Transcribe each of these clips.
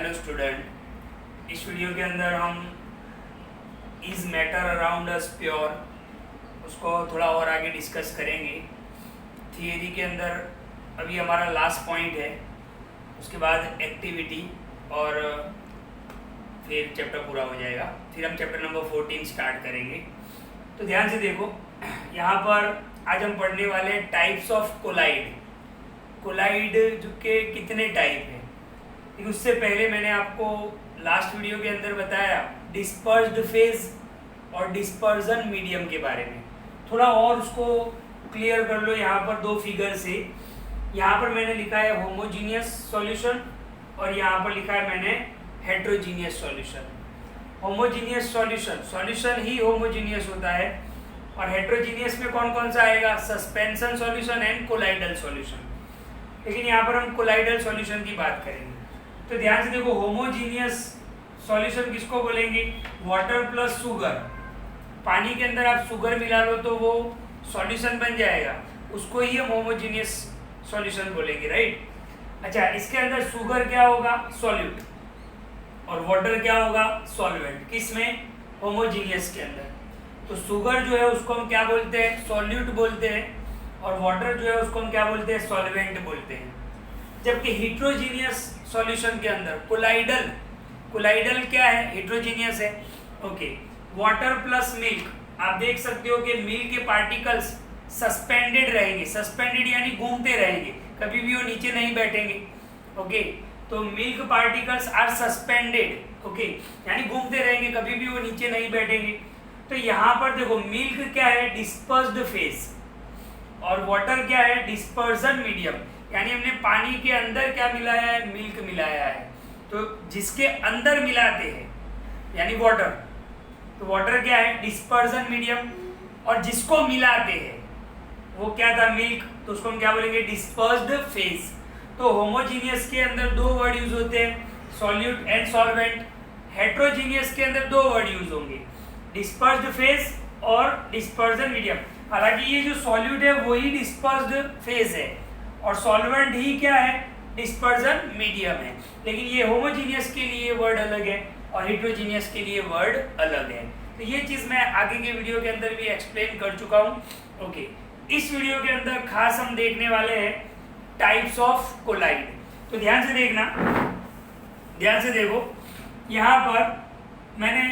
Hello student, इस video के अंदर हम is matter around us pure उसको थोड़ा और आगे डिस्कस करेंगे। थियरी के अंदर अभी हमारा लास्ट पॉइंट है, उसके बाद एक्टिविटी और फिर चैप्टर पूरा हो जाएगा। फिर हम चैप्टर नंबर 14 स्टार्ट करेंगे। तो ध्यान से देखो, यहाँ पर आज हम पढ़ने वाले हैं टाइप्स ऑफ कोलाइड। कोलाइड जो के कितने टाइप हैं, लेकिन उससे पहले मैंने आपको लास्ट वीडियो के अंदर बताया डिस्पर्स्ड फेज और डिस्पर्जन मीडियम के बारे में। थोड़ा और उसको क्लियर कर लो। यहाँ पर दो फिगर से, यहाँ पर मैंने लिखा है होमोजीनियस सॉल्यूशन और यहाँ पर लिखा है मैंने हेट्रोजीनियस सॉल्यूशन। होमोजीनियस सॉल्यूशन ही होमोजीनियस होता है, और हेट्रोजीनियस में कौन कौन सा आएगा? Suspension solution and colloidal solution. लेकिन यहाँ पर हम कोलाइडल सॉल्यूशन की बात करेंगे। तो ध्यान से देखो, होमोजीनियस सॉल्यूशन किसको बोलेंगे? Water plus sugar. पानी के अंदर आप शुगर मिला लो तो वो सॉल्यूशन बन जाएगा, उसको ही हम होमोजीनियस सॉल्यूशन बोलेंगे, राइट। अच्छा, इसके अंदर शुगर क्या होगा? सॉल्यूट, और वाटर क्या होगा? सॉल्वेंट। किसमें? होमोजीनियस के अंदर। तो शुगर जो है उसको हम क्या बोलते हैं? सॉल्यूट बोलते हैं, और वाटर जो है उसको हम क्या बोलते हैं? सॉल्वेंट बोलते हैं। जबकि हेट्रोजीनियस सॉल्यूशन के अंदर कोलाइडल क्या है? हेट्रोजीनियस है। ओके, वाटर प्लस मिल्क, आप देख सकते हो कि मिल्क के पार्टिकल्स सस्पेंडेड रहेंगे। सस्पेंडेड यानी घूमते रहेंगे, कभी भी वो नीचे नहीं बैठेंगे। ओके, तो milk particles are suspended, okay, यानी घूमते रहेंगे, कभी भी वो नीचे नहीं बैठेंगे। तो यहाँ पर देखो, मिल्क क्या है? डिस्पर्स्ड फेज, और वाटर क्या है? डिस्पर्जन मीडियम, यानी हमने पानी के अंदर क्या मिलाया है? मिल्क मिलाया है। तो जिसके अंदर मिलाते हैं यानी वाटर, तो वाटर क्या है? डिस्पर्जन मीडियम, और जिसको मिलाते हैं वो क्या था? मिल्क, तो उसको हम क्या बोलेंगे? Dispersed phase. तो होमोजीनियस के अंदर दो वर्ड यूज होते हैं, सॉल्यूट एंड सॉल्वेंट। हेट्रोजीनियस के अंदर दो वर्ड यूज होंगे, डिस्पर्स्ड फेज और डिस्पर्जन मीडियम। हालांकि ये जो सॉल्यूट है वही डिस्पर्स्ड फेज है, और सॉल्वेंट ही क्या है? डिस्पर्जन मीडियम है। लेकिन ये होमोजीनियस के लिए वर्ड अलग है और हेट्रोजीनियस के लिए वर्ड अलग है। तो ये चीज मैं आगे के वीडियो के अंदर भी एक्सप्लेन कर चुका हूँ। ओके, इस वीडियो के अंदर खास हम देखने वाले हैं टाइप्स ऑफ कोलाइड। तो ध्यान से देखना, ध्यान से देखो, यहाँ पर मैंने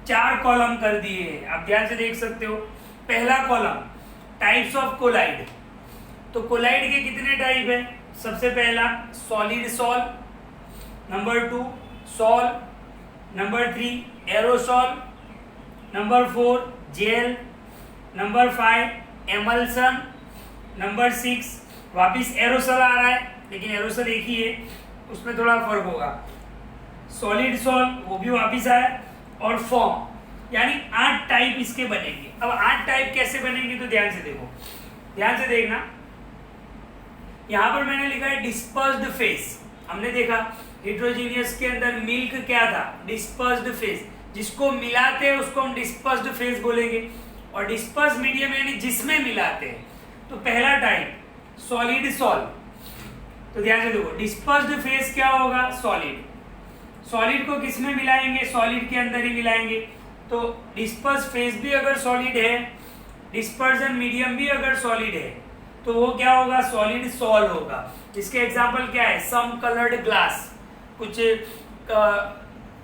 4 कॉलम कर दिए हैं, आप ध्यान से देख सकते हो। पहला कॉलम टाइप्स ऑफ कोलाइड। तो कोलाइड के कितने टाइप है? सबसे पहला solid sol, number 2 sol, number 3 aerosol, number 4 gel, number 5 emulsion, number 6 वापिस एरोसॉल आ रहा है, लेकिन एरोसॉल एक ही है, उसमें थोड़ा फर्क होगा। सॉलिड सॉल वो भी वापिस आया, और फॉर्म, यानी 8 टाइप इसके बनेंगे। अब 8 टाइप कैसे बनेंगे? तो ध्यान से देखो, ध्यान से देखना। यहाँ पर मैंने लिखा है डिस्पर्स्ड फेज। हमने देखा हेट्रोजीनियस के अंदर मिल्क क्या था? Dispersed phase. जिसको मिलाते हैं उसको हम डिस्पर्स्ड फेज बोलेंगे, और डिस्पर्स मीडियम यानी जिसमें मिलाते हैं। तो पहला टाइप सॉलिड सॉल। तो ध्यान से देखो, डिस्पर्स्ड फेज क्या होगा? सॉलिड। सॉलिड को किसमें मिलाएंगे? सॉलिड के अंदर ही मिलाएंगे। तो डिस्पर्स फेज भी अगर सॉलिड है, डिस्पर्जन मीडियम भी अगर सॉलिड है, तो वो क्या होगा? सॉलिड सॉल होगा। इसके एग्जांपल क्या है? सम कलर्ड ग्लास, कुछ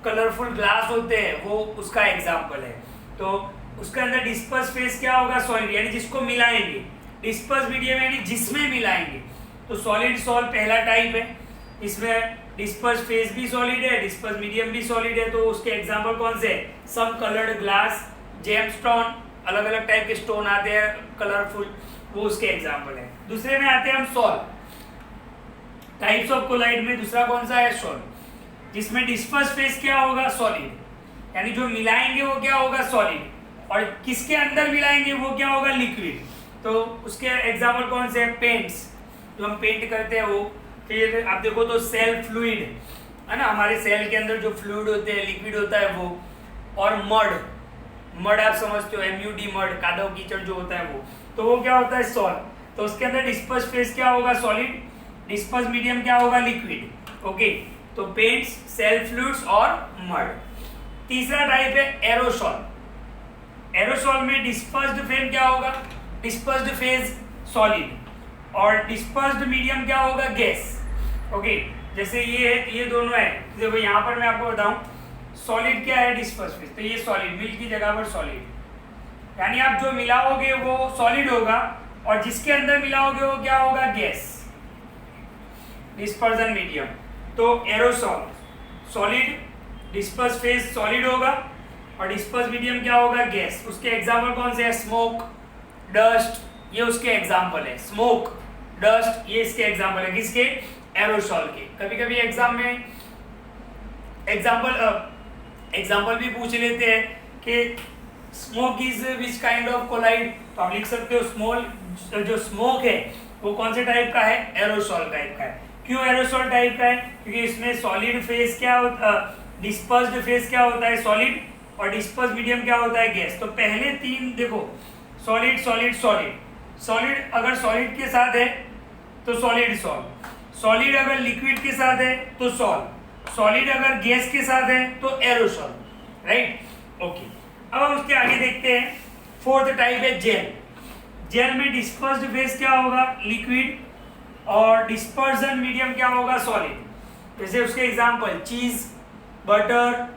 कलरफुल ग्लास होते हैं, वो उसका एग्जांपल है। तो उसके अंदर डिस्पर्स फेज क्या होगा? सॉलिड, यानी जिसको मिलाएंगे। डिस्पर्स मीडियम यानी जिसमें मिलाएंगे। तो सॉलिड सॉल पहला टाइप है। इसमें डिस्पर्स फेज भी सॉलिड है, डिस्पर्स मीडियम भी सॉलिड है। तो उसके एग्जांपल कौन से? सम कलर्ड ग्लास, जेमस्टोन, अलग अलग टाइप के स्टोन आते हैं कलरफुल, वो उसके एग्जांपल है। दूसरे में आते हैं हम सॉल। टाइप्स ऑफ कोलाइड में दूसरा कौन सा है? सॉल, जिसमें डिस्पर्स फेज क्या होगा? सॉलिड, यानी जो मिलाएंगे वो क्या होगा? सॉलिड, और किसके अंदर मिलाएंगे वो क्या होगा? लिक्विड। तो उसके एग्जांपल कौन से हैं? पेंट्स, जो हम पेंट करते हैं वो। फिर आप देखो तो सेल फ्लूइड है ना, हमारे सेल के अंदर जो फ्लूइड होते हैं, लिक्विड होता है वो। और मड आप समझते हो, MUD मड, कादव कीचड़ जो होता है वो, तो वो क्या होता है? सॉल। तो उसके अंदर डिस्पर्स फेज क्या होगा? सॉलिड। डिस्पर्स मीडियम क्या होगा? लिक्विड। ओके, तो पेंट्स, सेल्फ फ्लूइड्स और मड। तीसरा टाइप है एरोसॉल। एरोसॉल में डिस्पर्स्ड फेज क्या होगा? डिस्पर्स्ड फेज सॉलिड, और डिस्पर्स्ड मीडियम क्या होगा? गैस। ओके, जैसे ये है, ये दोनों है। देखो यहाँ पर मैं आपको बताऊं, सॉलिड क्या है? Dispersed phase. तो ये सॉलिड, मिल्क की जगह पर सॉलिड, यानी आप जो मिलाओगे वो सॉलिड होगा, और जिसके अंदर मिलाओगे वो क्या होगा? गैस। Dispersion medium. तो aerosol solid, disperse phase solid होगा, और डिस्पर्स मीडियम क्या होगा? गैस। उसके एग्जांपल कौन से हैं? स्मोक, डस्ट, ये उसके एग्जांपल है। स्मोक, डस्ट, ये इसके एग्जांपल है। किसके? एरोसॉल के। कभी कभी एग्जाम में एग्जांपल भी पूछ लेते हैं कि smoke is which kind of colloid, तो आप लिख सकते हो स्मॉल, जो स्मोक है वो कौन से टाइप का है? एरोसॉल टाइप का है। क्यों एरोसॉल टाइप का है? क्योंकि इसमें सॉलिड फेज क्या होता है, डिस्पर्स्ड फेज क्या होता है? सॉलिड, और डिस्पर्स मीडियम क्या होता है? गैस। तो पहले तीन देखो, सॉलिड सॉलिड सॉलिड। सॉलिड अगर सॉलिड के साथ है तो सॉलिड सॉल, सॉलिड अगर लिक्विड के साथ है तो सॉल, सॉलिड अगर गैस के साथ है तो एरोसॉल, राइट? ओके, अब हम उसके आगे देखते हैं। फोर्थ टाइप है जेल। जेल में डिस्पर्स्ड फेज क्या होगा? लिक्विड, और डिस्पर्जन मीडियम क्या होगा? सॉलिड। जैसे उसके एग्जांपल चीज, बटर,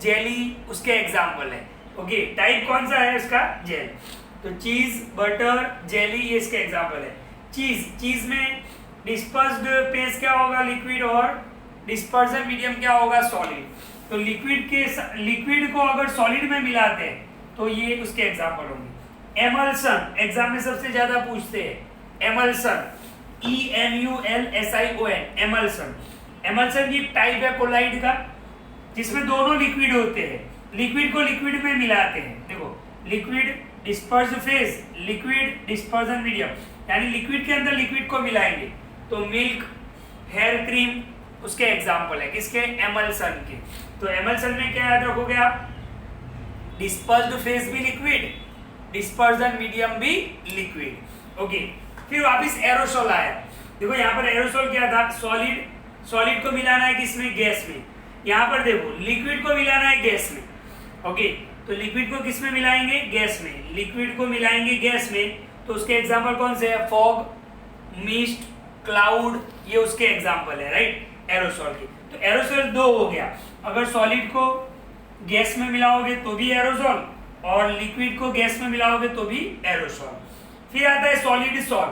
जेली उसके एग्जांपल है। ओके, टाइप कौन सा है इसका? जेल। तो चीज, बटर, जेली ये इसके एग्जांपल है। चीज में डिस्पर्स्ड फेज क्या होगा? लिक्विड, और डिस्पर्जन मीडियम क्या होगा? सॉलिड। तो लिक्विड को अगर सॉलिड में मिलाते हैं तो ये उसके एग्जांपल होंगे। एमल्सन, एग्जाम में सबसे ज्यादा पूछते हैं। Emulsion, EMULSION, emulsion. एमल्सन की टाइप है कोलाइड का, जिसमें दोनों लिक्विड होते हैं। लिक्विड को लिक्विड में मिलाते हैं। देखो, liquid dispersed phase, liquid dispersion medium, यानी लिक्विड के अंदर लिक्विड को मिलाएंगे। तो मिल्क, हेयर क्रीम उसके एग्जाम्पल है। किसके? एमल्सन के। तो एमल्सन में क्या याद रखोगे आप? डिस्पर्स्ड फेज भी लिक्विड, डिस्पर्जन मीडियम भी लिक्विड। ओके, फिर वापिस एरोसॉल आया। देखो यहाँ पर एरोसॉल क्या था? सॉलिड को मिलाना है किसमें? गैस में। यहाँ पर देखो, लिक्विड को मिलाना है गैस में। ओके, तो लिक्विड को किस में मिलाएंगे? गैस में। लिक्विड को मिलाएंगे गैस में, तो उसके एग्जाम्पल कौन से है? फॉग, मिस्ट, क्लाउड, ये उसके एग्जाम्पल है, राइट? एरोसॉल के। तो एरोसॉल दो हो गया, अगर सॉलिड को गैस में मिलाओगे तो भी एरोसॉल, और लिक्विड को गैस में मिलाओगे तो भी एरोसॉल। फिर आता है सॉलिड सॉल।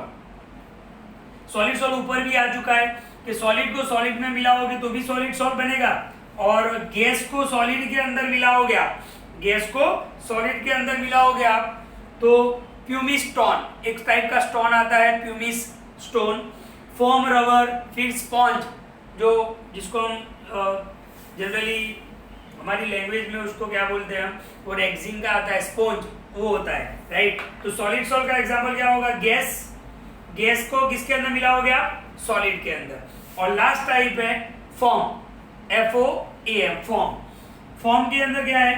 सॉलिड सॉल ऊपर भी आ चुका है कि सॉलिड को सॉलिड में मिलाओगे तो भी सॉलिड सॉल बनेगा, और गैस को सॉलिड के अंदर मिलाओगे आप, गैस को सॉलिड के अंदर मिलाओगे आप तो प्यूमिस स्टोन, एक टाइप का स्टोन आता है प्यूमिस स्टोन, फोम रबर, फिर स्पॉन्ज, जो जिसको हम जनरली हमारी लैंग्वेज में उसको क्या बोलते हैं, वो रेक्सिन का आता है स्पॉन्ज, वो होता है, राइट? तो सॉलिड सॉल का एग्जांपल क्या होगा? गैस, गैस को किसके अंदर मिलाओगे आप? सॉलिड के अंदर। और लास्ट टाइप है फॉर्म, FOAM, फॉर्म। फॉर्म के अंदर क्या है?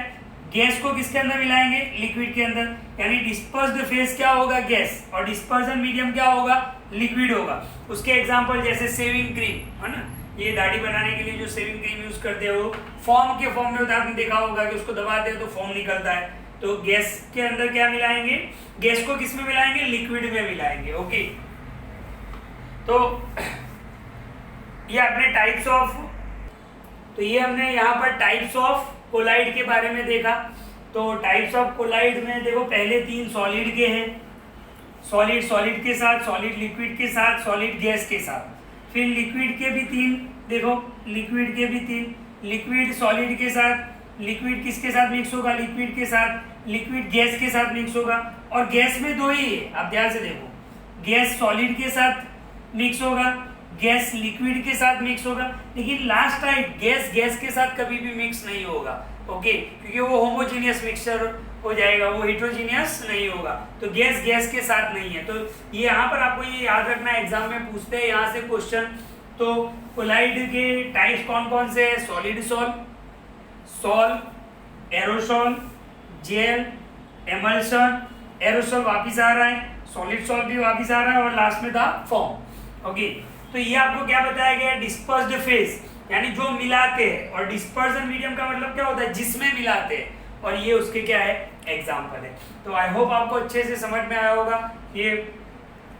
गैस को किसके अंदर मिलाएंगे? लिक्विड के अंदर, यानी डिस्पर्स्ड फेज क्या होगा? गैस, और डिस्पर्जन मीडियम क्या होगा? लिक्विड होगा। उसके एग्जांपल जैसे सेविंग क्रीम है ना, ये दाढ़ी बनाने के लिए जो सेविंग क्रीम यूज करते हो फॉर्म के फॉर्म में होता है। आपने देखा होगा कि उसको दबाते हो तो फॉर्म निकलता है। तो गैस के अंदर क्या मिलाएंगे? गैस को किस में मिलाएंगे? लिक्विड में मिलाएंगे। ओके, तो ये अपने टाइप्स ऑफ, तो ये हमने यहाँ पर टाइप्स ऑफ कोलाइड के बारे में देखा। तो टाइप्स ऑफ कोलाइड में देखो, पहले तीन सॉलिड के हैं, सॉलिड सॉलिड के साथ, सॉलिड लिक्विड के साथ, सॉलिड गैस के साथ। फिर लिक्विड के भी तीन, देखो लिक्विड के भी तीन, लिक्विड सॉलिड के साथ, लिक्विड किसके साथ मिक्स होगा? लिक्विड के साथ, लिक्विड गैस के साथ मिक्स होगा। और गैस में दो ही है, आप ध्यान से देखो, गैस सॉलिड के साथ मिक्स होगा, गैस लिक्विड के साथ मिक्स होगा, लेकिन लास्ट टाइम गैस गैस के साथ कभी भी मिक्स नहीं होगा। ओके, क्योंकि वो होमोजीनियस मिक्सचर हो जाएगा, वो हेट्रोजीनियस नहीं होगा। तो गैस गैस के साथ नहीं है। तो ये यहाँ पर आपको ये याद रखना है, एग्जाम में पूछते हैं यहाँ से क्वेश्चन। तो कोलाइड के टाइप्स कौन कौन से है? Solid sol, sol, aerosol, gel, emulsion, aerosol वापिस आ रहा है, सॉलिड सॉल भी वापिस आ रहा है, और लास्ट में था फॉर्म। ओके, तो ये आपको क्या बताया गया? डिस्पर्स्ड फेज, यानी जो मिलाते हैं, और डिस्पर्जन मीडियम का मतलब क्या होता है, जिसमें मिलाते हैं, और ये उसके क्या है, एग्जाम्पल है। तो आई होप आपको अच्छे से समझ में आया होगा। ये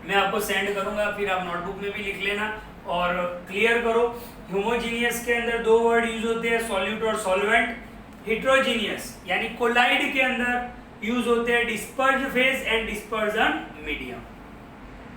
मैं आपको सेंड करूंगा, फिर आप नोटबुक में भी लिख लेना और क्लियर करो। होमोजीनियस के अंदर दो वर्ड यूज होते हैं, सॉल्यूट और सॉल्वेंट। हेट्रोजीनियस यानी कोलाइड के अंदर यूज होते हैं disperse phase and dispersion medium.